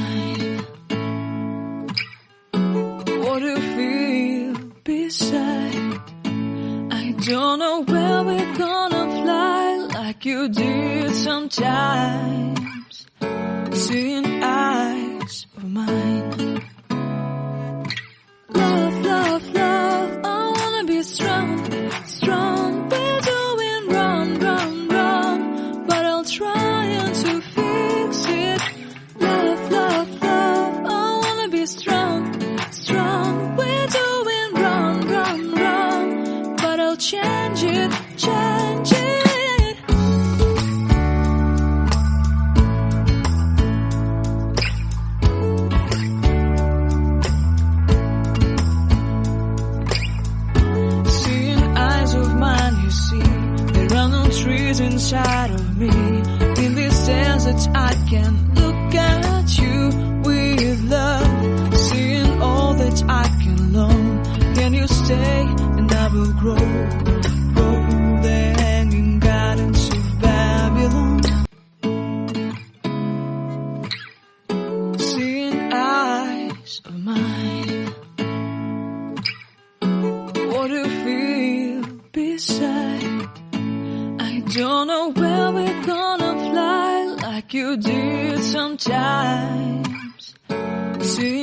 mine. What do you feel beside? I don't know where we're gonna fly like you did sometimes. Seeing eyes of mine. Love, love, love, I wanna be strong, strong. We're doing wrong, wrong, wrong, but I'll try to fix it. Love, love, love, I wanna be strong, strong. We're doing wrong, wrong, wrong, but I'll change it, change it. Trees inside of me. In this desert I can look at you with love. Seeing all that I can learn. Can you stay and I will grow? Grow the hanging gardens of Babylon. Seeing eyes of mine. What do you feel beside? Don't know where we're gonna fly like you did sometimes. See